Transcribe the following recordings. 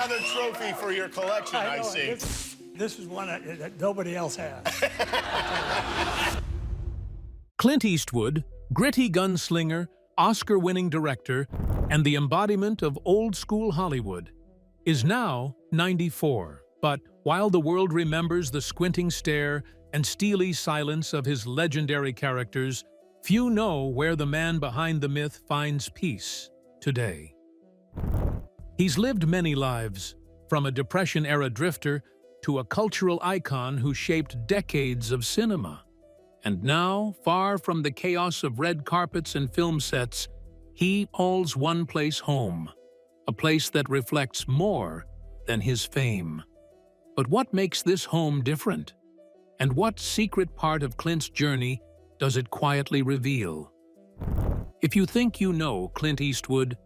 another trophy for your collection, I know, see. This is one that nobody else has. Clint Eastwood, gritty gunslinger, Oscar-winning director, and the embodiment of old-school Hollywood, is now 94. But while the world remembers the squinting stare and steely silence of his legendary characters, few know where the man behind the myth finds peace today. He's lived many lives, from a Depression-era drifter to a cultural icon who shaped decades of cinema. And now, far from the chaos of red carpets and film sets, he calls one place home, a place that reflects more than his fame. But what makes this home different? And what secret part of Clint's journey does it quietly reveal? If you think you know Clint Eastwood,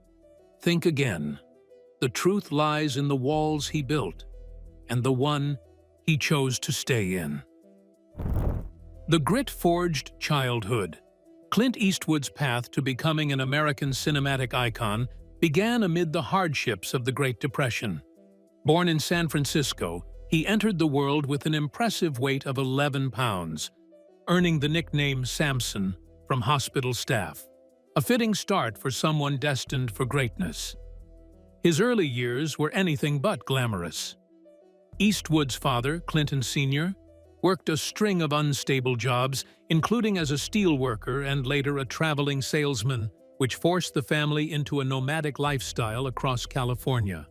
think again. The truth lies in the walls he built, and the one he chose to stay in. The grit-forged childhood. Clint Eastwood's path to becoming an American cinematic icon began amid the hardships of the Great Depression. Born in San Francisco, he entered the world with an impressive weight of 11 pounds, earning the nickname Samson from hospital staff, a fitting start for someone destined for greatness. His early years were anything but glamorous. Eastwood's father, Clinton Sr., worked a string of unstable jobs, including as a steel worker and later a traveling salesman, which forced the family into a nomadic lifestyle across California.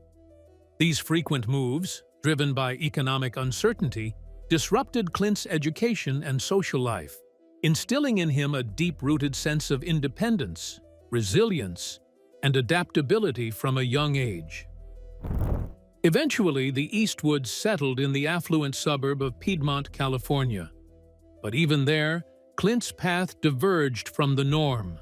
These frequent moves, driven by economic uncertainty, disrupted Clint's education and social life, instilling in him a deep-rooted sense of independence, resilience, and adaptability from a young age. Eventually, the Eastwoods settled in the affluent suburb of Piedmont, California. But even there, Clint's path diverged from the norm.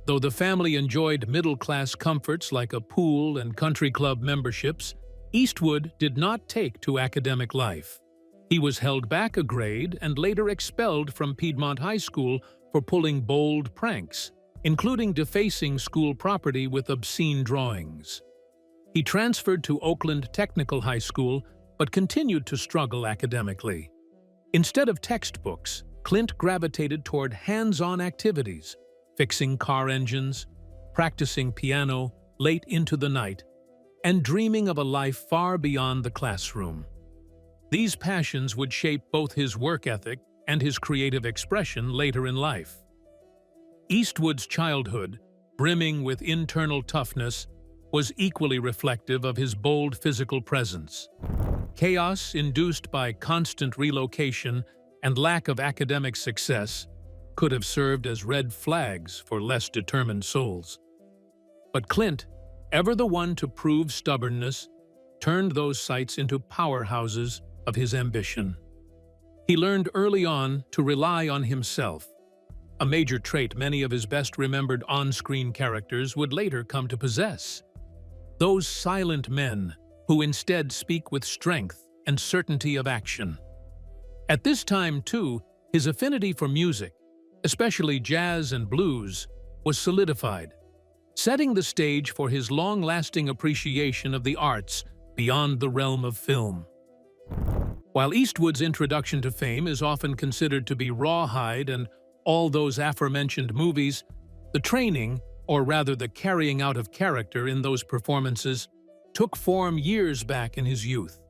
Though the family enjoyed middle-class comforts like a pool and country club memberships, Eastwood did not take to academic life. He was held back a grade and later expelled from Piedmont High School for pulling bold pranks, including defacing school property with obscene drawings. He transferred to Oakland Technical High School, but continued to struggle academically. Instead of textbooks, Clint gravitated toward hands-on activities, fixing car engines, practicing piano late into the night, and dreaming of a life far beyond the classroom. These passions would shape both his work ethic and his creative expression later in life. Eastwood's childhood, brimming with internal toughness, was equally reflective of his bold physical presence. Chaos induced by constant relocation and lack of academic success could have served as red flags for less determined souls. But Clint, ever the one to prove stubbornness, turned those sights into powerhouses of his ambition. He learned early on to rely on himself, a major trait many of his best-remembered on-screen characters would later come to possess. Those silent men who instead speak with strength and certainty of action. At this time, too, his affinity for music, especially jazz and blues, was solidified, setting the stage for his long-lasting appreciation of the arts beyond the realm of film. While Eastwood's introduction to fame is often considered to be rawhide and all those aforementioned movies, the training, or rather the carrying out of character in those performances, took form years back in his youth.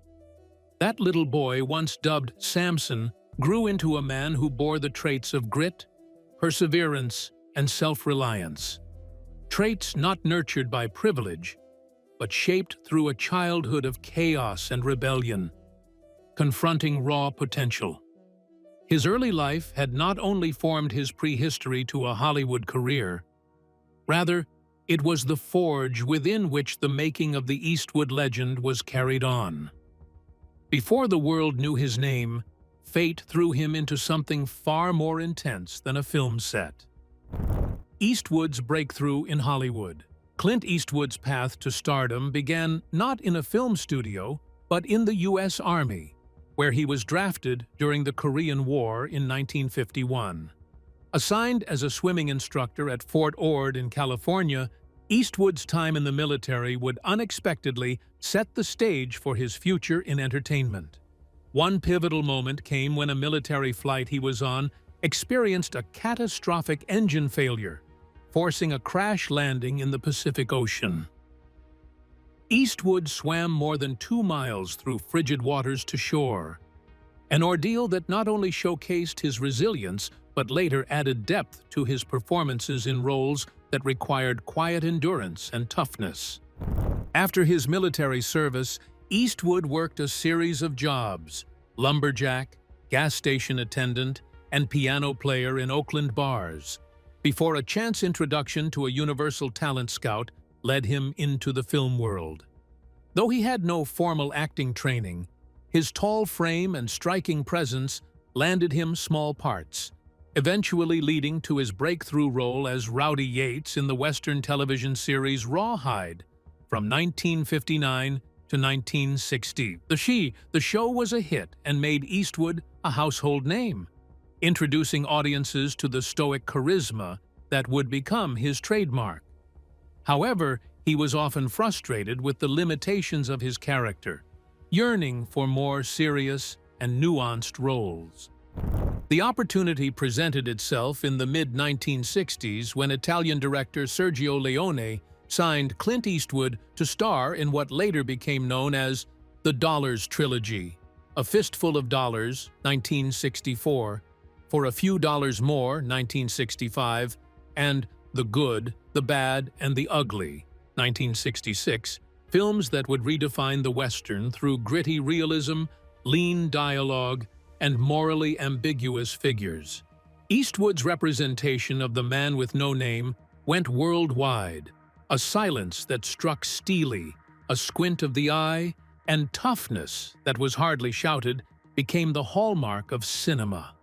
That little boy, once dubbed Samson, grew into a man who bore the traits of grit, perseverance, and self-reliance. Traits not nurtured by privilege, but shaped through a childhood of chaos and rebellion, confronting raw potential. His early life had not only formed his prehistory to a Hollywood career, rather, it was the forge within which the making of the Eastwood legend was carried on. Before the world knew his name, fate threw him into something far more intense than a film set. Eastwood's breakthrough in Hollywood. Clint Eastwood's path to stardom began not in a film studio, but in the U.S. Army, where he was drafted during the Korean War in 1951. Assigned as a swimming instructor at Fort Ord in California, Eastwood's time in the military would unexpectedly set the stage for his future in entertainment. One pivotal moment came when a military flight he was on experienced a catastrophic engine failure, forcing a crash landing in the Pacific Ocean. Eastwood swam more than 2 miles through frigid waters to shore, an ordeal that not only showcased his resilience but later added depth to his performances in roles that required quiet endurance and toughness. After his military service, Eastwood worked a series of jobs: lumberjack, gas station attendant, and piano player in Oakland bars, before a chance introduction to a Universal Talent Scout led him into the film world. Though he had no formal acting training, his tall frame and striking presence landed him small parts, eventually leading to his breakthrough role as Rowdy Yates in the Western television series Rawhide from 1959 to 1960. The show was a hit and made Eastwood a household name, introducing audiences to the stoic charisma that would become his trademark. However, he was often frustrated with the limitations of his character, yearning for more serious and nuanced roles. The opportunity presented itself in the mid-1960s when Italian director Sergio Leone signed Clint Eastwood to star in what later became known as the Dollars Trilogy: A Fistful of Dollars, 1964, For a Few Dollars More, 1965, and The Good, the Bad, and the Ugly, 1966, films that would redefine the Western through gritty realism, lean dialogue, and morally ambiguous figures. Eastwood's representation of the man with no name went worldwide. A silence that struck steely, a squint of the eye, and toughness that was hardly shouted became the hallmark of cinema.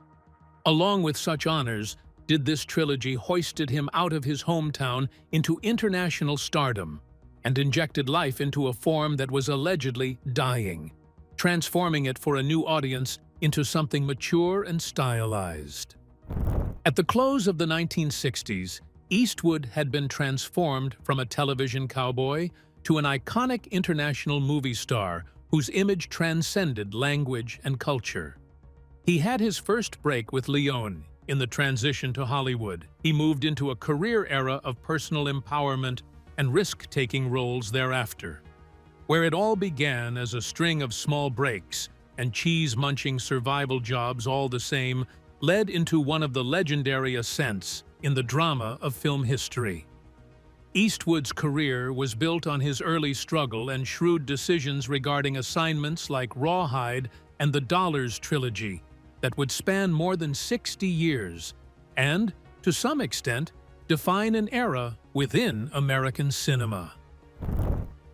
Along with such honors, did this trilogy hoisted him out of his hometown into international stardom and injected life into a form that was allegedly dying, transforming it for a new audience into something mature and stylized. At the close of the 1960s, Eastwood had been transformed from a television cowboy to an iconic international movie star whose image transcended language and culture. He had his first break with Leone. In the transition to Hollywood, he moved into a career era of personal empowerment and risk-taking roles thereafter, where it all began as a string of small breaks and cheese-munching survival jobs all the same led into one of the legendary ascents in the drama of film history. Eastwood's career was built on his early struggle and shrewd decisions regarding assignments like Rawhide and the Dollars Trilogy that would span more than 60 years and, to some extent, define an era within American cinema.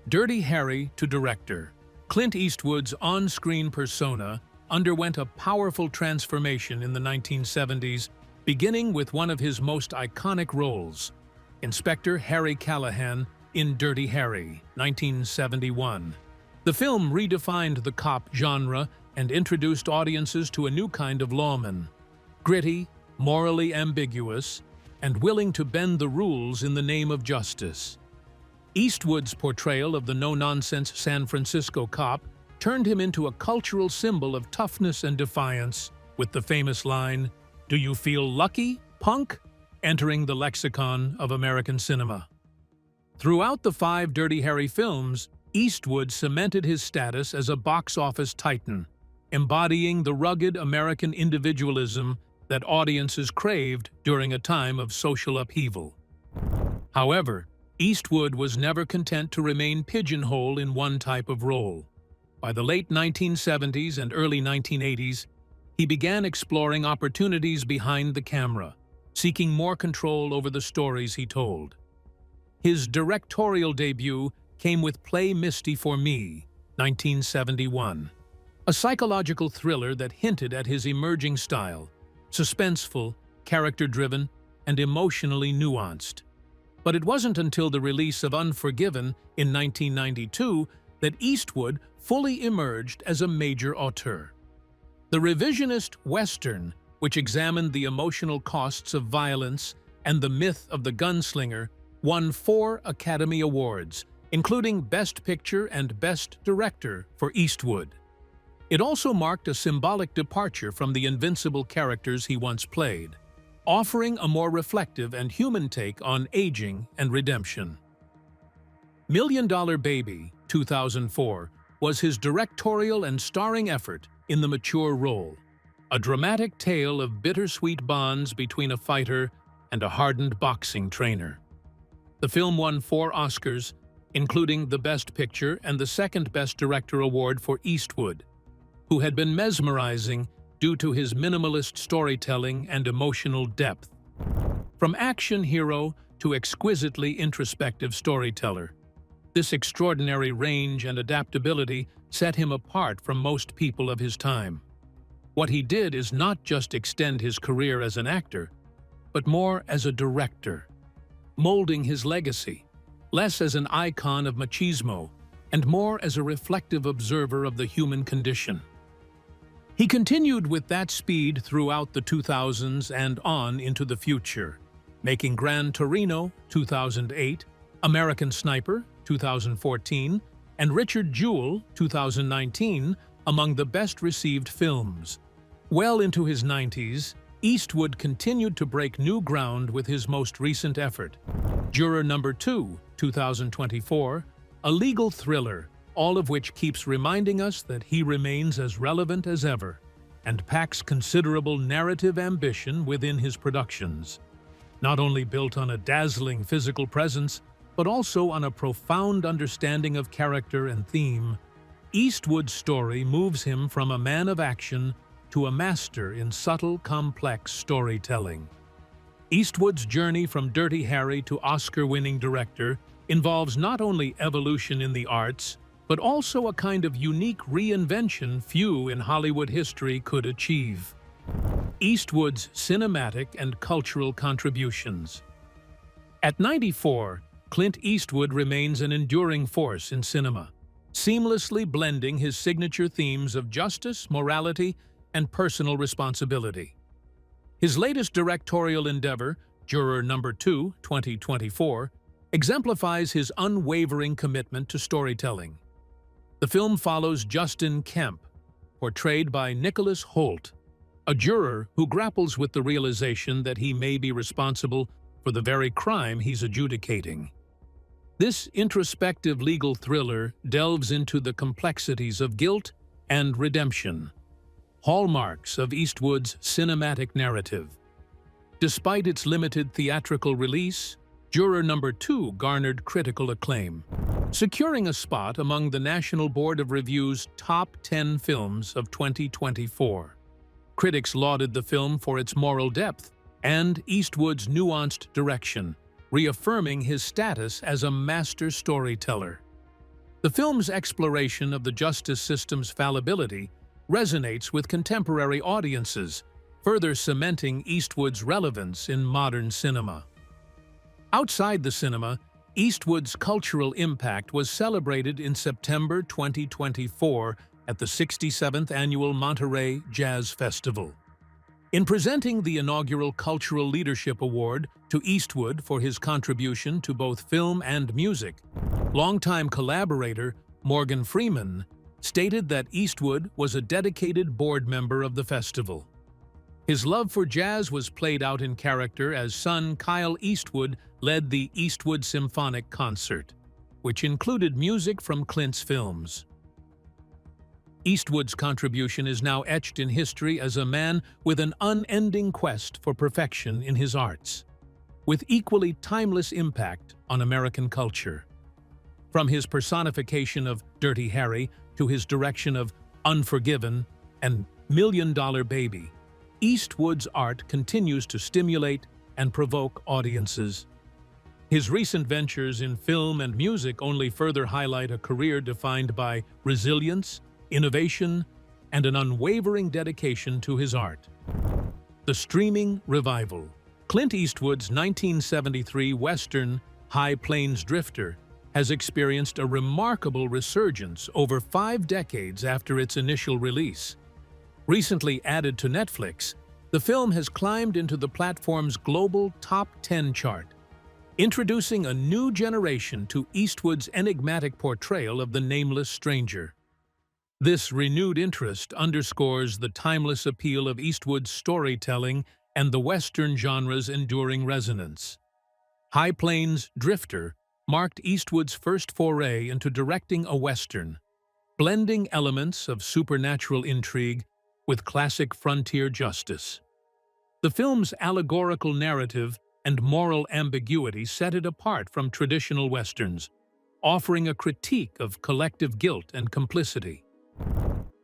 Dirty Harry to director, Clint Eastwood's on-screen persona underwent a powerful transformation in the 1970s, beginning with one of his most iconic roles, Inspector Harry Callahan in Dirty Harry, 1971. The film redefined the cop genre and introduced audiences to a new kind of lawman, gritty, morally ambiguous, and willing to bend the rules in the name of justice. Eastwood's portrayal of the no-nonsense San Francisco cop turned him into a cultural symbol of toughness and defiance, with the famous line, "Do you feel lucky, punk?" entering the lexicon of American cinema. Throughout the 5 Dirty Harry films, Eastwood cemented his status as a box office titan, embodying the rugged American individualism that audiences craved during a time of social upheaval. However, Eastwood was never content to remain pigeonholed in one type of role. By the late 1970s and early 1980s, he began exploring opportunities behind the camera, seeking more control over the stories he told. His directorial debut came with Play Misty for Me, 1971, a psychological thriller that hinted at his emerging style, suspenseful, character-driven, and emotionally nuanced. But it wasn't until the release of Unforgiven in 1992 that Eastwood fully emerged as a major auteur. The revisionist Western, which examined the emotional costs of violence and the myth of the gunslinger, won 4 Academy Awards, including Best Picture and Best Director for Eastwood. It also marked a symbolic departure from the invincible characters he once played, offering a more reflective and human take on aging and redemption. Million Dollar Baby, 2004, was his directorial and starring effort in the mature role, a dramatic tale of bittersweet bonds between a fighter and a hardened boxing trainer. The film won 4 Oscars, including the Best Picture and the second Best Director award for Eastwood, who had been mesmerizing due to his minimalist storytelling and emotional depth. From action hero to exquisitely introspective storyteller, this extraordinary range and adaptability set him apart from most people of his time. What he did is not just extend his career as an actor, but more as a director, molding his legacy, less as an icon of machismo and more as a reflective observer of the human condition. He continued with that speed throughout the 2000s and on into the future, making Gran Torino, 2008, American Sniper, 2014, and Richard Jewell, 2019, among the best-received films. Well into his 90s, Eastwood continued to break new ground with his most recent effort, Juror No. 2, 2024, a legal thriller, all of which keeps reminding us that he remains as relevant as ever and packs considerable narrative ambition within his productions. Not only built on a dazzling physical presence, but also on a profound understanding of character and theme, Eastwood's story moves him from a man of action to a master in subtle, complex storytelling. Eastwood's journey from Dirty Harry to Oscar-winning director involves not only evolution in the arts, but also a kind of unique reinvention few in Hollywood history could achieve. Eastwood's cinematic and cultural contributions. At 94, Clint Eastwood remains an enduring force in cinema, seamlessly blending his signature themes of justice, morality, and personal responsibility. His latest directorial endeavor, Juror No. 2, 2024, exemplifies his unwavering commitment to storytelling. The film follows Justin Kemp, portrayed by Nicholas Hoult, a juror who grapples with the realization that he may be responsible for the very crime he's adjudicating. This introspective legal thriller delves into the complexities of guilt and redemption, hallmarks of Eastwood's cinematic narrative. Despite its limited theatrical release, Juror No. 2 garnered critical acclaim, securing a spot among the National Board of Review's top 10 films of 2024. Critics lauded the film for its moral depth and Eastwood's nuanced direction, reaffirming his status as a master storyteller. The film's exploration of the justice system's fallibility resonates with contemporary audiences, further cementing Eastwood's relevance in modern cinema. Outside the cinema, Eastwood's cultural impact was celebrated in September 2024 at the 67th Annual Monterey Jazz Festival. In presenting the inaugural Cultural Leadership Award to Eastwood for his contribution to both film and music, longtime collaborator Morgan Freeman stated that Eastwood was a dedicated board member of the festival. His love for jazz was played out in character as son Kyle Eastwood led the Eastwood Symphonic Concert, which included music from Clint's films. Eastwood's contribution is now etched in history as a man with an unending quest for perfection in his arts, with equally timeless impact on American culture. From his personification of Dirty Harry to his direction of Unforgiven and Million Dollar Baby, Eastwood's art continues to stimulate and provoke audiences. His recent ventures in film and music only further highlight a career defined by resilience, innovation, and an unwavering dedication to his art. The streaming revival. Clint Eastwood's 1973 Western High Plains Drifter has experienced a remarkable resurgence over 5 decades after its initial release. Recently added to Netflix, the film has climbed into the platform's global top 10 chart, introducing a new generation to Eastwood's enigmatic portrayal of the nameless stranger. This renewed interest underscores the timeless appeal of Eastwood's storytelling and the Western genre's enduring resonance. High Plains Drifter marked Eastwood's first foray into directing a Western, blending elements of supernatural intrigue with classic frontier justice. The film's allegorical narrative and moral ambiguity set it apart from traditional Westerns, offering a critique of collective guilt and complicity.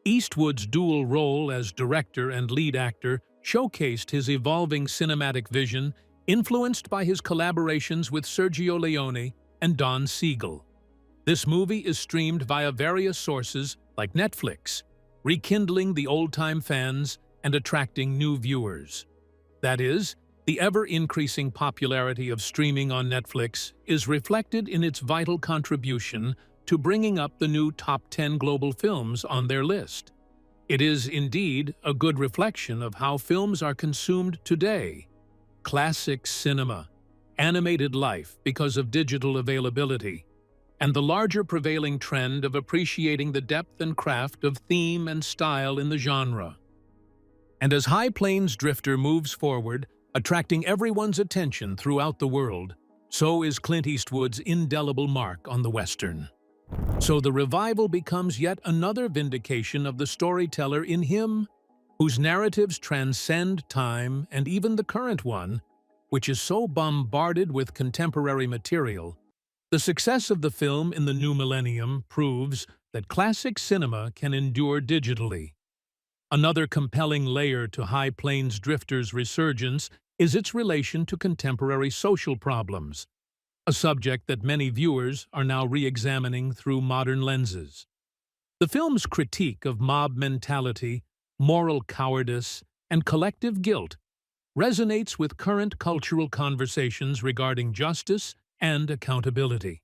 Eastwood's dual role as director and lead actor showcased his evolving cinematic vision, influenced by his collaborations with Sergio Leone and Don Siegel. This movie is streamed via various sources like Netflix, rekindling the old-time fans and attracting new viewers. That is, the ever-increasing popularity of streaming on Netflix is reflected in its vital contribution to bringing up the new top 10 global films on their list. It is indeed a good reflection of how films are consumed today. Classic cinema, animated life because of digital availability, and the larger prevailing trend of appreciating the depth and craft of theme and style in the genre. And as High Plains Drifter moves forward, attracting everyone's attention throughout the world, so is Clint Eastwood's indelible mark on the Western. So the revival becomes yet another vindication of the storyteller in him, whose narratives transcend time and even the current one, which is so bombarded with contemporary material. The success of the film in the new millennium proves that classic cinema can endure digitally. Another compelling layer to High Plains Drifter's resurgence is its relation to contemporary social problems, a subject that many viewers are now re-examining through modern lenses. The film's critique of mob mentality, moral cowardice, and collective guilt resonates with current cultural conversations regarding justice and accountability.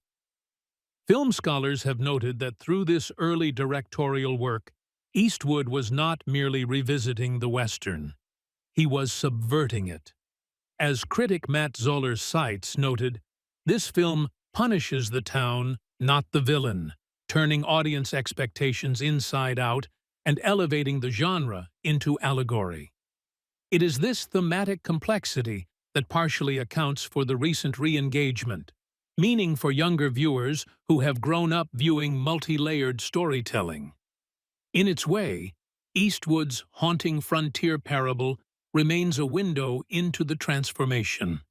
Film scholars have noted that through this early directorial work, Eastwood was not merely revisiting the Western. He was subverting it. As critic Matt Zoller Seitz noted, this film punishes the town, not the villain, turning audience expectations inside out and elevating the genre into allegory. It is this thematic complexity that partially accounts for the recent re-engagement, meaning for younger viewers who have grown up viewing multi-layered storytelling. In its way, Eastwood's haunting frontier parable remains a window into the transformation.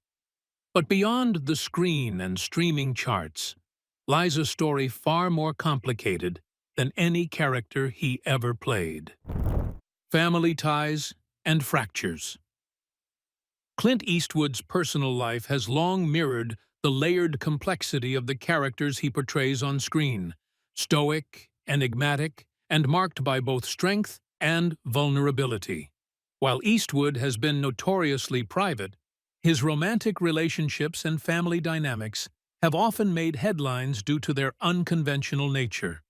But beyond the screen and streaming charts lies a story far more complicated than any character he ever played. Family ties and fractures. Clint Eastwood's personal life has long mirrored the layered complexity of the characters he portrays on screen, stoic, enigmatic, and marked by both strength and vulnerability. While Eastwood has been notoriously private, his romantic relationships and family dynamics have often made headlines due to their unconventional nature.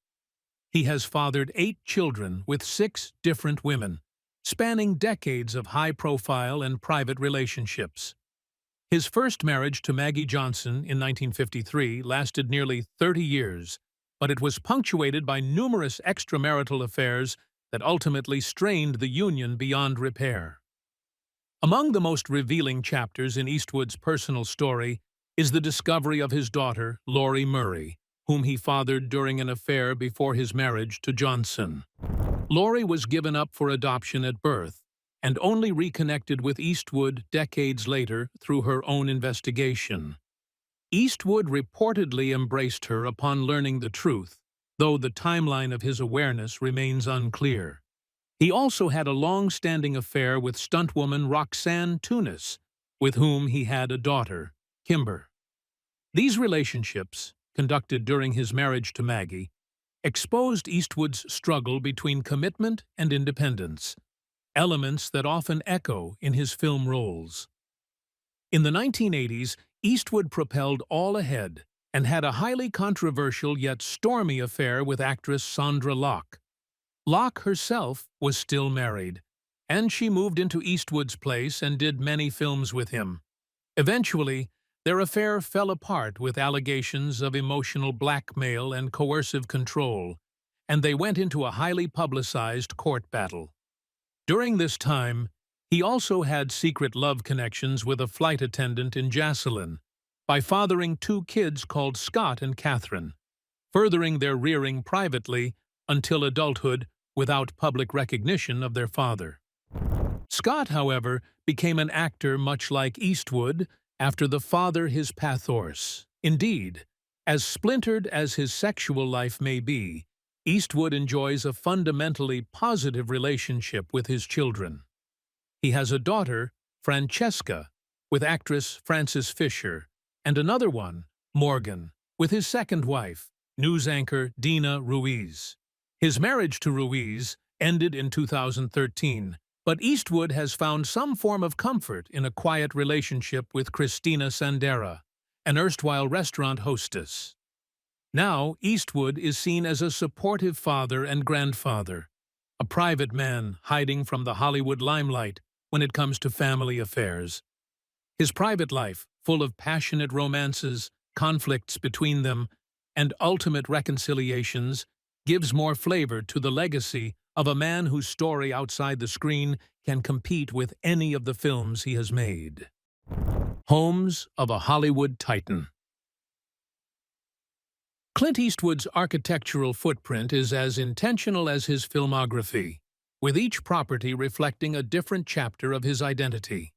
He has fathered 8 children with 6 different women, spanning decades of high-profile and private relationships. His first marriage to Maggie Johnson in 1953 lasted nearly 30 years, but it was punctuated by numerous extramarital affairs that ultimately strained the union beyond repair. Among the most revealing chapters in Eastwood's personal story is the discovery of his daughter, Laurie Murray, whom he fathered during an affair before his marriage to Johnson. Laurie was given up for adoption at birth and only reconnected with Eastwood decades later through her own investigation. Eastwood reportedly embraced her upon learning the truth, though the timeline of his awareness remains unclear. He also had a long-standing affair with stuntwoman Roxanne Tunis, with whom he had a daughter, Kimber. These relationships, conducted during his marriage to Maggie, exposed Eastwood's struggle between commitment and independence, elements that often echo in his film roles. In the 1980s, Eastwood propelled all ahead and had a highly controversial yet stormy affair with actress Sandra Locke. Locke herself was still married, and she moved into Eastwood's place and did many films with him. Eventually, Their affair fell apart with allegations of emotional blackmail and coercive control, and they went into a highly publicized court battle. During this time, he also had secret love connections with a flight attendant in Jocelyn by fathering two kids called Scott and Catherine, furthering their rearing privately until adulthood without public recognition of their father. Scott, however, became an actor much like Eastwood after the father his pathos. Indeed, as splintered as his sexual life may be, Eastwood enjoys a fundamentally positive relationship with his children. He has a daughter, Francesca, with actress Frances Fisher, and another one, Morgan, with his second wife, news anchor Dina Ruiz. His marriage to Ruiz ended in 2013, but Eastwood has found some form of comfort in a quiet relationship with Christina Sandera, an erstwhile restaurant hostess. Now, Eastwood is seen as a supportive father and grandfather, a private man hiding from the Hollywood limelight when it comes to family affairs. His private life, full of passionate romances, conflicts between them, and ultimate reconciliations, gives more flavor to the legacy of a man whose story outside the screen can compete with any of the films he has made. Homes of a Hollywood Titan. Clint Eastwood's architectural footprint is as intentional as his filmography, with each property reflecting a different chapter of his identity.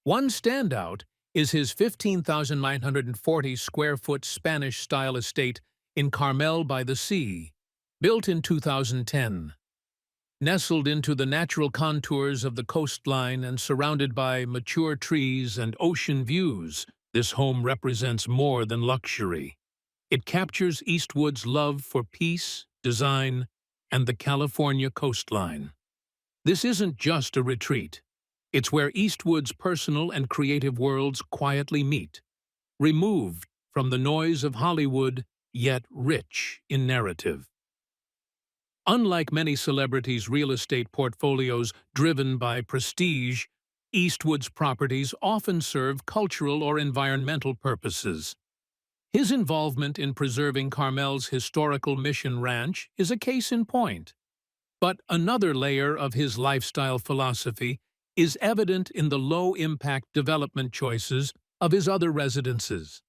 One standout is his 15,940 square foot Spanish-style estate in Carmel by the Sea, built in 2010. Nestled into the natural contours of the coastline and surrounded by mature trees and ocean views, this home represents more than luxury. It captures Eastwood's love for peace, design, and the California coastline. This isn't just a retreat. It's where Eastwood's personal and creative worlds quietly meet, removed from the noise of Hollywood, yet rich in narrative. Unlike many celebrities' real estate portfolios driven by prestige, Eastwood's properties often serve cultural or environmental purposes. His involvement in preserving Carmel's historical Mission Ranch is a case in point. But another layer of his lifestyle philosophy is evident in the low-impact development choices of his other residences.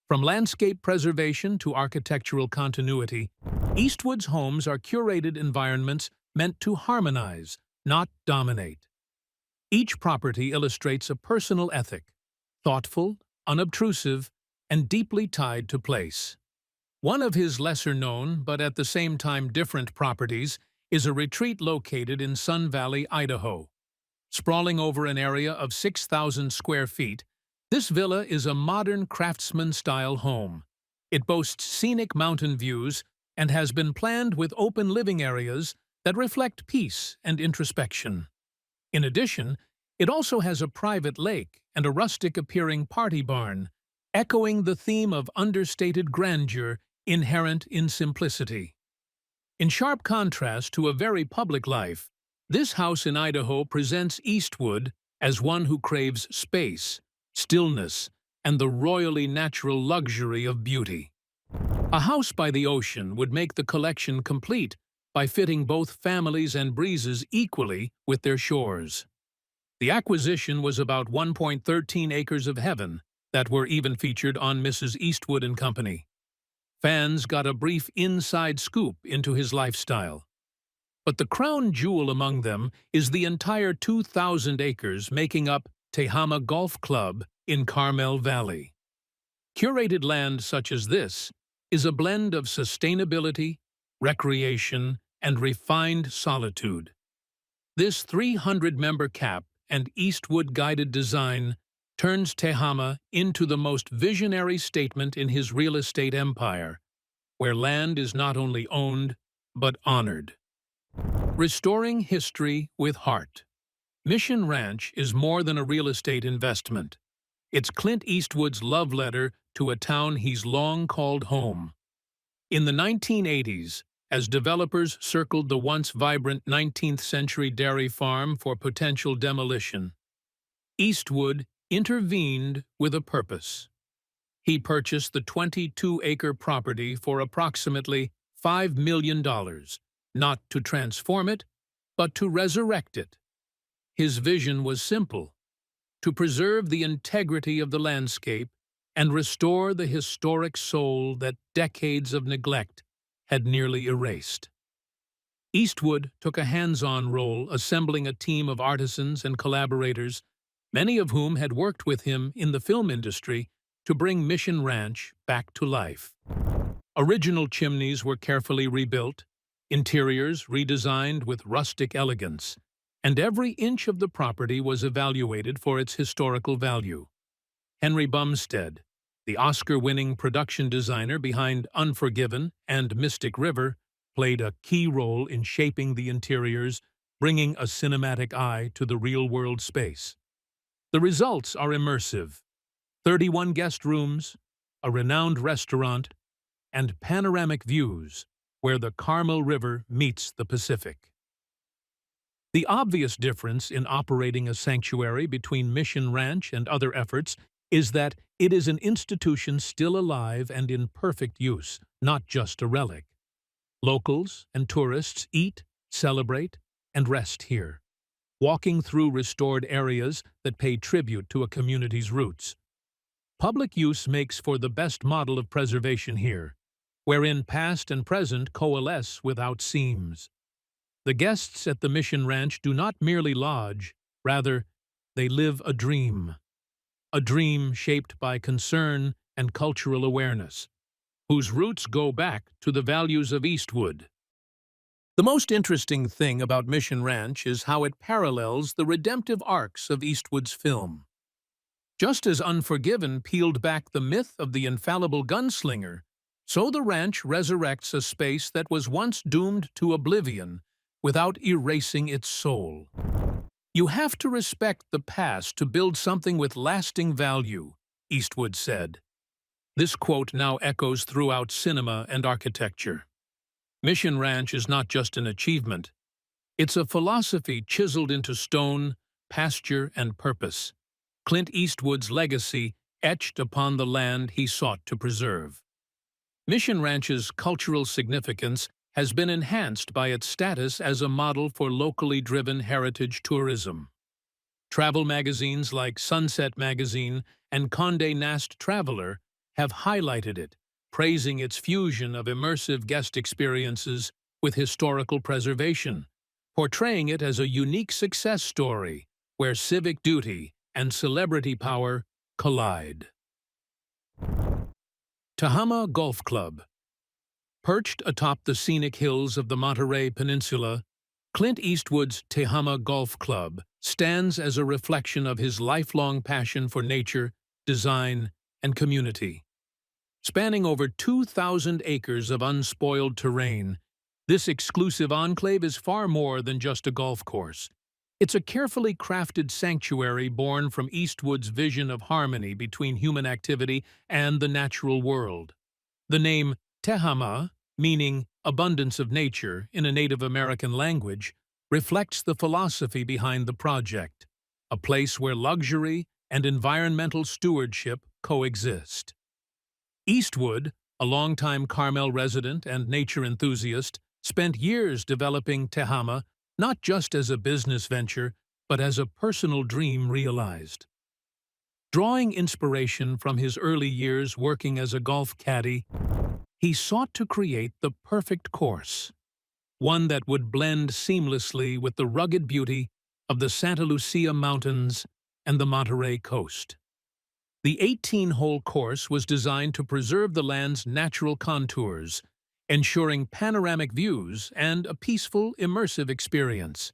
From landscape preservation to architectural continuity, Eastwood's homes are curated environments meant to harmonize, not dominate. Each property illustrates a personal ethic, thoughtful, unobtrusive, and deeply tied to place. One of his lesser-known, but at the same time different properties, is a retreat located in Sun Valley, Idaho. Sprawling over an area of 6,000 square feet, this villa is a modern craftsman-style home. It boasts scenic mountain views and has been planned with open living areas that reflect peace and introspection. In addition, it also has a private lake and a rustic-appearing party barn, echoing the theme of understated grandeur inherent in simplicity. In sharp contrast to a very public life, this house in Idaho presents Eastwood as one who craves space, stillness, and the royally natural luxury of beauty. A house by the ocean would make the collection complete by fitting both families and breezes equally with their shores. The acquisition was about 1.13 acres of heaven that were even featured on Mrs. Eastwood and Company. Fans got a brief inside scoop into his lifestyle. But the crown jewel among them is the entire 2,000 acres making up Tahama Golf Club in Carmel Valley. Curated land such as this is a blend of sustainability, recreation, and refined solitude. This 300-member cap and Eastwood-guided design turns Tahama into the most visionary statement in his real estate empire, where land is not only owned, but honored. Restoring history with heart. Mission Ranch is more than a real estate investment. It's Clint Eastwood's love letter to a town he's long called home. In the 1980s, as developers circled the once vibrant 19th-century dairy farm for potential demolition, Eastwood intervened with a purpose. He purchased the 22-acre property for approximately $5 million, not to transform it, but to resurrect it. His vision was simple: to preserve the integrity of the landscape and restore the historic soul that decades of neglect had nearly erased. Eastwood took a hands-on role, assembling a team of artisans and collaborators, many of whom had worked with him in the film industry, to bring Mission Ranch back to life. Original chimneys were carefully rebuilt, interiors redesigned with rustic elegance, and every inch of the property was evaluated for its historical value. Henry Bumstead, the Oscar-winning production designer behind Unforgiven and Mystic River, played a key role in shaping the interiors, bringing a cinematic eye to the real-world space. The results are immersive: 31 guest rooms, a renowned restaurant, and panoramic views where the Carmel River meets the Pacific. The obvious difference in operating a sanctuary between Mission Ranch and other efforts is that it is an institution still alive and in perfect use, not just a relic. Locals and tourists eat, celebrate, and rest here, walking through restored areas that pay tribute to a community's roots. Public use makes for the best model of preservation here, wherein past and present coalesce without seams. The guests at the Mission Ranch do not merely lodge, rather, they live a dream shaped by concern and cultural awareness, whose roots go back to the values of Eastwood. The most interesting thing about Mission Ranch is how it parallels the redemptive arcs of Eastwood's film. Just as Unforgiven peeled back the myth of the infallible gunslinger, so the ranch resurrects a space that was once doomed to oblivion without erasing its soul. "You have to respect the past to build something with lasting value," Eastwood said. This quote now echoes throughout cinema and architecture. Mission Ranch is not just an achievement. It's a philosophy chiseled into stone, pasture, and purpose. Clint Eastwood's legacy etched upon the land he sought to preserve. Mission Ranch's cultural significance has been enhanced by its status as a model for locally driven heritage tourism. Travel magazines like Sunset Magazine and Condé Nast Traveler have highlighted it, praising its fusion of immersive guest experiences with historical preservation, portraying it as a unique success story where civic duty and celebrity power collide. Tahama Golf Club. Perched atop the scenic hills of the Monterey Peninsula, Clint Eastwood's Tahama Golf Club stands as a reflection of his lifelong passion for nature, design, and community. Spanning over 2,000 acres of unspoiled terrain, this exclusive enclave is far more than just a golf course. It's a carefully crafted sanctuary born from Eastwood's vision of harmony between human activity and the natural world. The name Tahama, meaning abundance of nature in a Native American language, reflects the philosophy behind the project, a place where luxury and environmental stewardship coexist. Eastwood, a longtime Carmel resident and nature enthusiast, spent years developing Tahama not just as a business venture, but as a personal dream realized. Drawing inspiration from his early years working as a golf caddy, he sought to create the perfect course, one that would blend seamlessly with the rugged beauty of the Santa Lucia Mountains and the Monterey coast. The 18-hole course was designed to preserve the land's natural contours, ensuring panoramic views and a peaceful, immersive experience.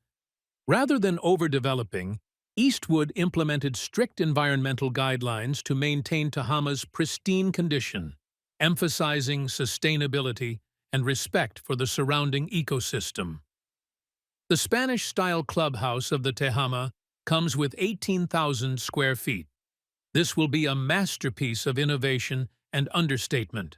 Rather than overdeveloping, Eastwood implemented strict environmental guidelines to maintain Tahama's pristine condition, emphasizing sustainability and respect for the surrounding ecosystem. The Spanish-style clubhouse of the Tahama comes with 18,000 square feet. This will be a masterpiece of innovation and understatement.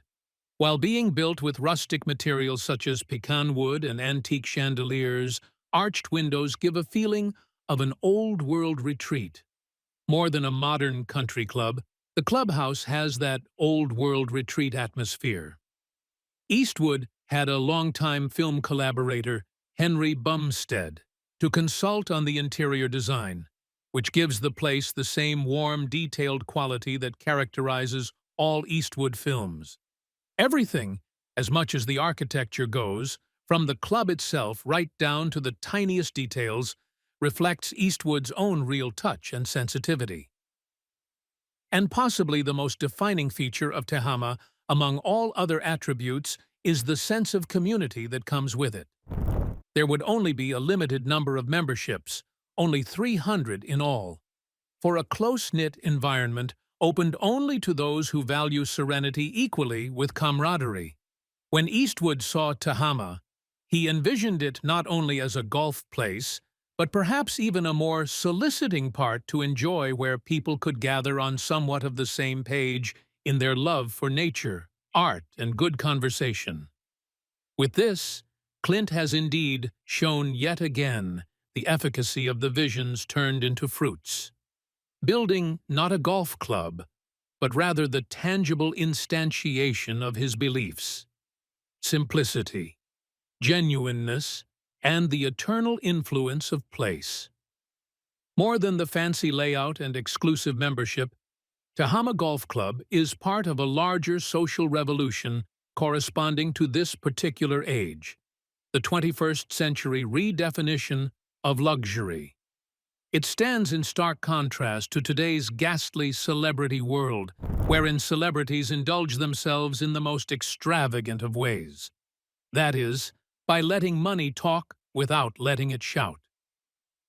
While being built with rustic materials such as pecan wood and antique chandeliers, arched windows give a feeling of an old-world retreat. More than a modern country club, the clubhouse has that old-world retreat atmosphere. Eastwood had a longtime film collaborator, Henry Bumstead, to consult on the interior design, which gives the place the same warm, detailed quality that characterizes all Eastwood films. Everything, as much as the architecture goes, from the club itself right down to the tiniest details, reflects Eastwood's own real touch and sensitivity. And possibly the most defining feature of Tahama, among all other attributes, is the sense of community that comes with it. There would only be a limited number of memberships, only 300 in all, for a close-knit environment opened only to those who value serenity equally with camaraderie. When Eastwood saw Tahama, he envisioned it not only as a golf place, but perhaps even a more soliciting part to enjoy where people could gather on somewhat of the same page in their love for nature, art, and good conversation. With this, Clint has indeed shown yet again the efficacy of the visions turned into fruits, building not a golf club, but rather the tangible instantiation of his beliefs. Simplicity, genuineness, and the eternal influence of place. More than the fancy layout and exclusive membership, Tahama Golf Club is part of a larger social revolution corresponding to this particular age, the 21st century redefinition of luxury. It stands in stark contrast to today's ghastly celebrity world, wherein celebrities indulge themselves in the most extravagant of ways. That is, by letting money talk without letting it shout.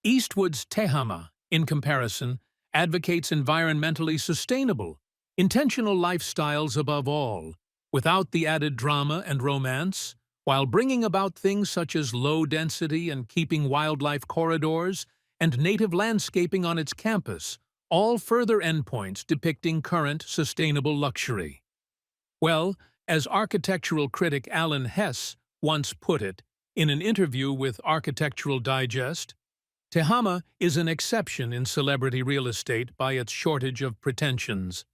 Eastwood's Tahama, in comparison, advocates environmentally sustainable, intentional lifestyles above all, without the added drama and romance, while bringing about things such as low density and keeping wildlife corridors and native landscaping on its campus, all further endpoints depicting current sustainable luxury. Well, as architectural critic Alan Hess once put it in an interview with Architectural Digest, Tahama is an exception in celebrity real estate by its shortage of pretensions.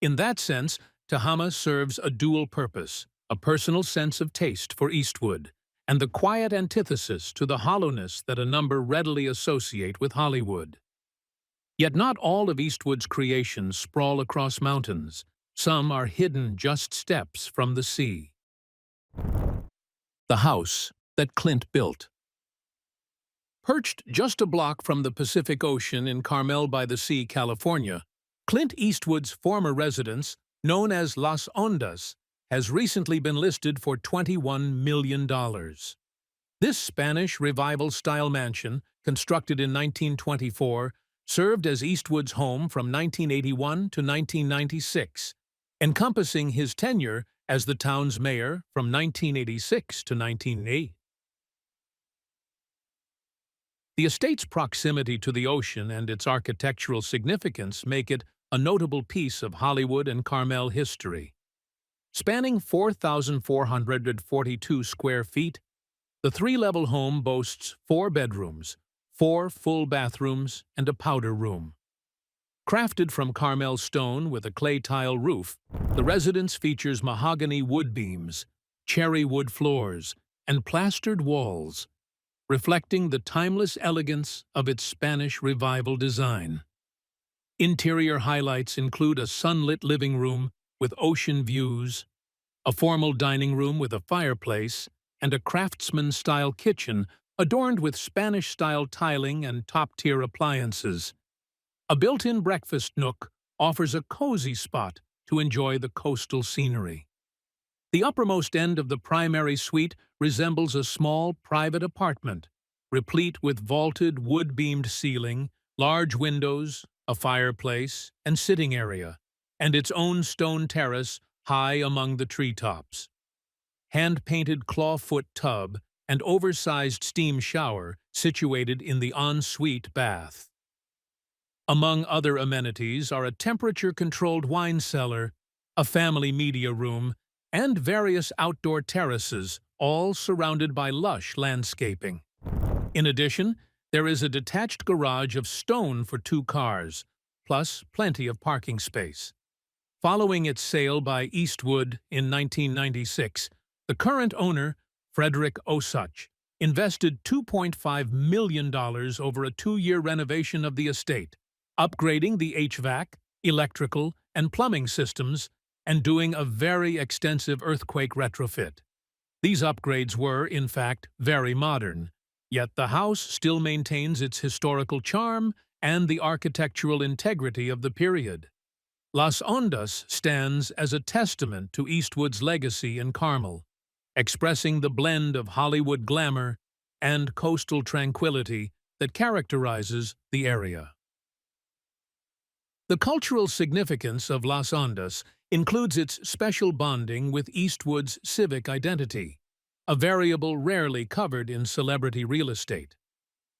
In that sense, Tahama serves a dual purpose, a personal sense of taste for Eastwood, and the quiet antithesis to the hollowness that a number readily associate with Hollywood. Yet not all of Eastwood's creations sprawl across mountains. Some are hidden just steps from the sea. The house that Clint built. Perched just a block from the Pacific Ocean in Carmel-by-the-Sea, California, Clint Eastwood's former residence, known as Lasandas, has recently been listed for $21 million. This Spanish Revival-style mansion, constructed in 1924, served as Eastwood's home from 1981 to 1996, encompassing his tenure as the town's mayor from 1986 to 1980. The estate's proximity to the ocean and its architectural significance make it a notable piece of Hollywood and Carmel history. Spanning 4,442 square feet, the three-level home boasts 4 bedrooms, 4 full bathrooms, and a powder room. Crafted from Carmel stone with a clay tile roof, the residence features mahogany wood beams, cherry wood floors, and plastered walls, reflecting the timeless elegance of its Spanish Revival design. Interior highlights include a sunlit living room with ocean views, a formal dining room with a fireplace, and a craftsman-style kitchen adorned with Spanish-style tiling and top-tier appliances. A built-in breakfast nook offers a cozy spot to enjoy the coastal scenery. The uppermost end of the primary suite resembles a small private apartment, replete with vaulted wood-beamed ceiling, large windows, a fireplace, and sitting area, and its own stone terrace high among the treetops. Hand-painted clawfoot tub and oversized steam shower situated in the ensuite bath. Among other amenities are a temperature-controlled wine cellar, a family media room, and various outdoor terraces, all surrounded by lush landscaping. In addition, there is a detached garage of stone for 2 cars, plus plenty of parking space. Following its sale by Eastwood in 1996, the current owner, Frederick Osuch, invested $2.5 million over a 2-year renovation of the estate, upgrading the HVAC, electrical, and plumbing systems, and doing a very extensive earthquake retrofit. These upgrades were, in fact, very modern, yet the house still maintains its historical charm and the architectural integrity of the period. Lasandas stands as a testament to Eastwood's legacy in Carmel, expressing the blend of Hollywood glamour and coastal tranquility that characterizes the area. The cultural significance of Lasandas includes its special bonding with Eastwood's civic identity, a variable rarely covered in celebrity real estate.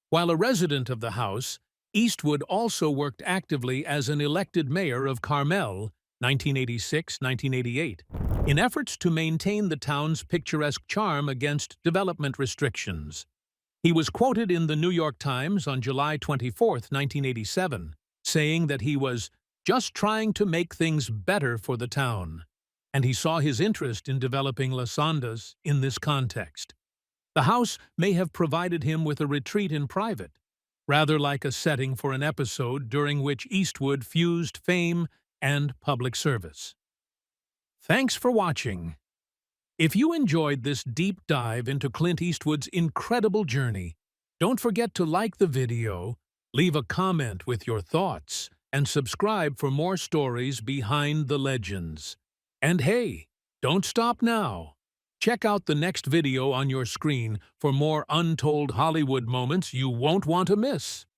While a resident of the house, Eastwood also worked actively as an elected mayor of Carmel, 1986-1988, in efforts to maintain the town's picturesque charm against development restrictions. He was quoted in the New York Times on July 24, 1987, saying that he was just trying to make things better for the town, and he saw his interest in developing Lasandas in this context. The house may have provided him with a retreat in private, rather like a setting for an episode during which Eastwood fused fame and public service. Thanks for watching. If you enjoyed this deep dive into Clint Eastwood's incredible journey, don't forget to like the video, leave a comment with your thoughts, and subscribe for more stories behind the legends. And hey, don't stop now. Check out the next video on your screen for more untold Hollywood moments you won't want to miss.